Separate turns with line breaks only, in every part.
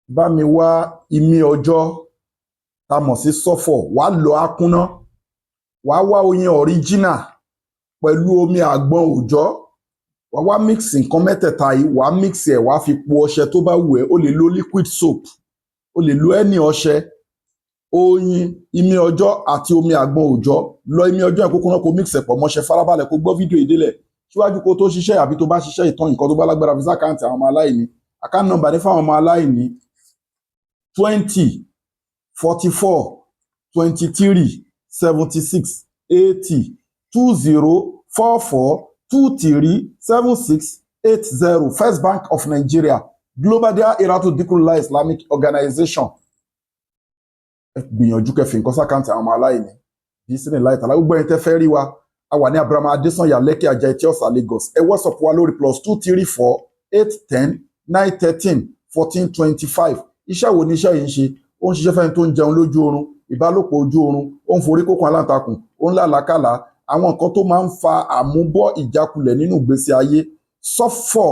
bá mi wá imí ọjọ́ tá mọ̀ sí sọ́fọ̀, wàá lọ ákúnná, wàá wá oyin original pẹ̀lú omi àgbọn òòjọ́, wàá wá mix nǹkan mẹ́tẹ̀ẹ̀ta yìí, wàá mix ẹ̀, wàá fi po ọṣẹ tó bá wù ẹ́, o lè lo liquid soap, o lè lo ẹni ọṣẹ, oyin, imí ọjọ́ àti omi àgbọn òòjọ́. Lọ imí ọjọ́ ẹ̀ kókó náà kó mix ẹ̀ pọ̀ mọ́ṣẹ, farabalẹ̀ kó gbọ́ fídíò ìdílẹ̀ síwájú kó tó ṣiṣẹ́ àbí tó bá ṣiṣẹ́ ìtàn nǹkan tó bá lágbára fi sákàǹtì àwọn ọmọ aláìní. Account number ní fáwọn ọmọ aláìní 20 44 23 76 80 20 44 23 76 80. First Bank of Nigeria, Global Dahiratu Dhikrlahi Islamic Organization. Gbìyànjú kẹfì nǹkan sákàǹtì àwọn ọmọ aláìní bí sínú láì tàlá gbogbo ẹni tẹ́ fẹ́ rí wa a wà ní Abraham Adesanya Lekki Ajah Etiosa Lagos. Ẹ WhatsApp wa lórí +234 810 913 1425. Iṣẹ́ wo ni iṣẹ́ yìí ń ṣe? Ó ń ṣiṣẹ́ fẹ́ni tó ń jẹun lójú oorun, ìbálòpọ̀ ojú oorun, ó ń forí kókun aláǹtakùn, ó ń làlákàlà, àwọn nǹkan tó máa ń fa àmúbọ̀ ìjákulẹ̀ nínú ìgbésí ayé. Sọ́fọ̀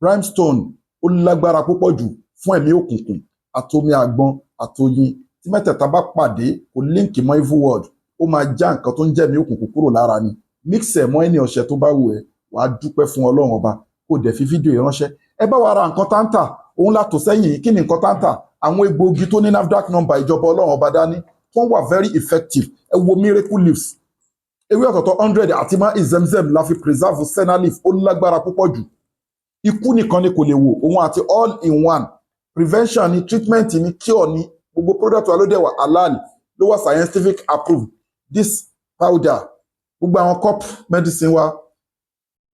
brimstone ó lágbára púpọ̀ jù fún ẹ̀mí òkùnkùn àtomi àgbọn àtoyin. Tí mẹ́tẹ̀ẹ̀ta bá pàdé kò líǹkì mọ́ evil world, ó máa já nǹkan tó ń jẹ́mi òkùnkùn kúrò lára ni. Mix ẹ̀ mọ́ ẹni ọ̀ṣẹ́ tó bá wù ẹ́, wàá dúpẹ́ fún Ọlọ́run ọba, kó dẹ̀ fi fídíò yìí ránṣẹ́. Ẹ bá wa ra nǹkan táǹtà, òun látò sẹ́yìn. Kí ni nǹkan táǹtà? Àwọn egbòogi tó ní NAFDAC number ìjọba Ọlọ́run ọba dání, wọ́n wà very effective. Ẹ wo miracle leaves, ewé ọ̀tọ̀ọ̀tọ̀ 100 àti máa Zemzem la fi preserve senna leaf, ó lágbára púpọ̀ jù. Ikú nìkan ni kò lè wò, òun àti all in one. Prevention ni, treatment ni, cure ni, gbogbo product wa ló dẹ̀ wà halal, ló wà scientific approved. This powder, gbogbo àwọn cup medicine wa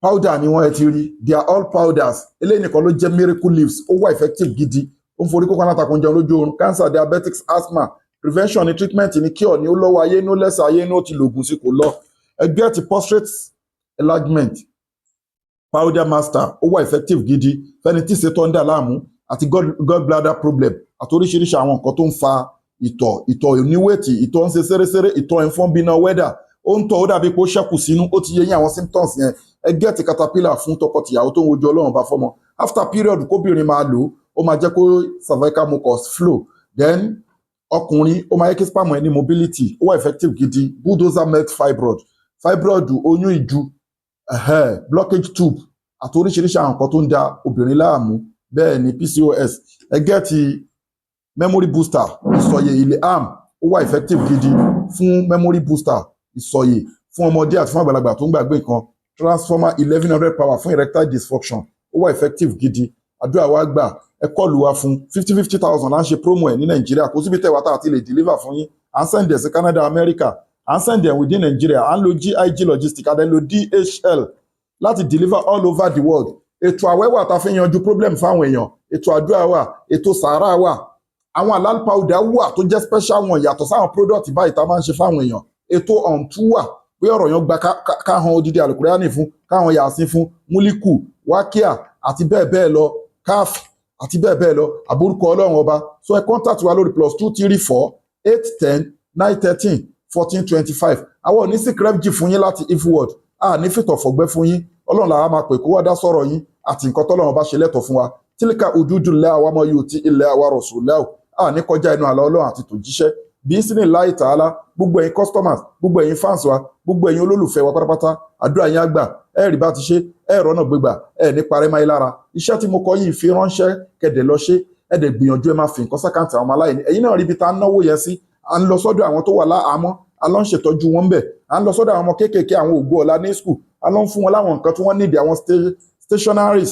powder ni wọ́n ẹ ti rí, they are all powders. Eléyìí nìkan ló jẹ́ miracle leaves, ó wà effective gidi, ó ń forí kókó aláǹtakùn jẹun lójú oorun, cancer, diabetics, asthma. Prevention ni, treatment ni, cure ni, ó lọ́wọ́ ayé ní ó lẹ́sẹ̀ ayé ní ó ti lògùn sí kò lọ. Ẹ get prostate enlargement powder master, ó wà effective gidi fẹ́ni tí ṣètò ń dà láàmú àti gallbladder problem àti oríṣiríṣi àwọn nǹkan tó ń fa ìtọ̀ oníwèétì, ìtọ̀ ń ṣe ṣeréṣeré, ìtọ̀ ẹ̀fọn bíná wẹ́dà, ó ń tọ̀ ó dàbí pé ó ṣẹ́kù sínú, ó ti yé yín àwọn symptoms yẹn. Ẹ get caterpillar fún tọkọtìyàwó tó ń wojú Ọlọ́run bá fọ́mọ. After period kóbìnrin máa lò ó máa jẹ́ kó cervical mucus flow. Then ọkùnrin ó máa yẹ kí sperm ẹ̀ ní mobility, ó wà effective gidi. Bulldozer melt fibroid oyún ìju, blockage tube àti oríṣiríṣi àwọn nǹkan tó ń da obìnrin láàmú, bẹ́ẹ̀ ni PCOS. Ẹ gẹ́ẹ̀tì memory booster ìsọ̀yè ilé arm, ó wà effective gidi fún memory booster ìsọ̀yè fún ọmọdé àti fún àgbàlagbà tó ń gbàgbé nǹkan. Transformer 1100 power fún erectile dysfunction, ó wà effective gidi. Àdúrà wa gbà, ẹ kọlù wa fún 50,000 là ń ṣe promo ẹ̀ ní Nàìjíríà, kò síbi tẹ́wàá tá àti lè deliver fún yín. À ń send ẹ̀ sí Canada, America, à ń send ẹ̀ within Nigeria, à ń lo GIG logistics, à ń lo DHL láti deliver all over the world. Ètò àwẹ̀ wà tá a fi yanjú problem fáwọn èèyàn, ètò àdúrà wà, ètò sàárà wà, àwọn halal powder wà tó jẹ́ special wọn yàtọ̀ sáwọn product báyìí tá a máa ń ṣe fáwọn èèyàn. Ètò ọ̀ǹtú wà pé ọ̀rọ̀ yẹn gba káhàn odidi àlùkùránì fún, káhàn yàsín fún, múlíkù, wákíà àti bẹ́ẹ̀ bẹ́ẹ̀ lọ, káf àti bẹ́ẹ̀ bẹ́ẹ̀ lọ, àbórúkọ Ọlọ́run ọba. So ẹ contact wa lórí +234 810 913 1425. Àwọn òní sí crepji fún yín láti ifworld, a ní fìtọ̀ fọ̀gbẹ́ fún yín. Ọlọ́run làá máa pè kó wá dá sọ̀rọ̀ yín àti nǹkan tọ́lọ́run bá ṣe lẹ́tọ̀ fún wa. Tílíkà hududullah wa ma yuti illa wa rasulahu, a ní kọjá inú àlá Ọlọ́run àti tòjíṣẹ́. Bí sínú láì tààlà, gbogbo ẹ̀yin customers, gbogbo ẹ̀yin fans wa, gbogbo ẹ̀yin olólùfẹ́ wa pátápátá, àdúrà yín àgbà, ẹ rí bá ti ṣe, ẹ rọ́nà gbégbà, ẹ ní parẹ́ máa yín lára. Iṣẹ́ tí mo kọ yìí fi ránṣẹ́ kẹ̀dẹ̀ lọ ṣe, ẹ dẹ̀ gbìyànjú ẹ máa fi nǹkan sákàǹtì àwọn ọmọ aláìní. Ẹ̀yin náà rí ibi tá ń náwó yẹn sí, à ń lọ sọ́dọ̀ àwọn tó wà láhàámọ́, a lọ ń ṣètọ́jú wọn bẹ̀, à ń lọ sọ́dọ̀ àwọn ọmọ kéékèèké, àwọn ògo ọ̀la ní school, a lọ ń fún wọn láwọn nǹkan tí wọ́n nídìí, àwọn stationaries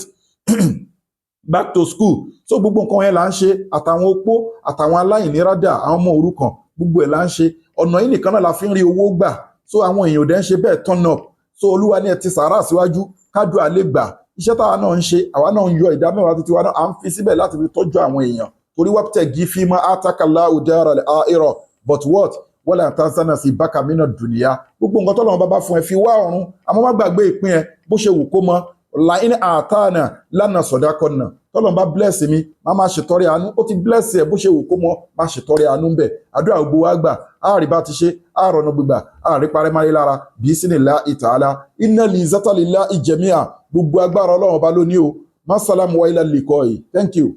back to school. So gbogbo nǹkan yẹn là ń ṣe, àtàwọn opó àtàwọn aláìní rádà, àwọn ọmọ òrukàn, gbogbo ẹ̀ là ń ṣe. Ọ̀nà yìí nìkan náà la fi ń rí owó gbà. So àwọn èèyàn ò dẹ̀ ń ṣe bẹ́ẹ̀ turn up. So Olúwa ní ẹ ti sàárà síwájú kádùá lè gbà. Iṣẹ́ táwa náà ń ṣe, àwa náà ń yọ ìdá mẹ́wàá títí wa náà à ń fi síbẹ̀ láti fi tọ́jú àwọn èèyàn. Torí wabtaghi fima atakallahu daral akhirah, but what? Wala tansa nasibaka minad dunya. Gbogbo nǹkan tọ́lọ́run bá fún ẹ fi wá ọ̀run, àmọ́ má gbàgbé ìpín ẹ bó ṣe wù kó mọ. Láìn àtànà lánàá sọ̀dákọ̀nà, tọ́lọ́run bá bless mi, máa ṣètọrẹ àánú, ó ti bless ẹ bó ṣe wù kó mọ, máa ṣètọrẹ àánú ń bẹ̀. Àdúrà gbogbo wa gbà, àárí bá ti ṣe, àárọ̀nà gbígbà, àárí parẹ́ máyé lára, bisinillahi ta'ala. Innal izzata lillahi jami'a, gbogbo agbára Ọlọ́run ọba lóní o. Masalamu wa ilal liqa'i. Thank you.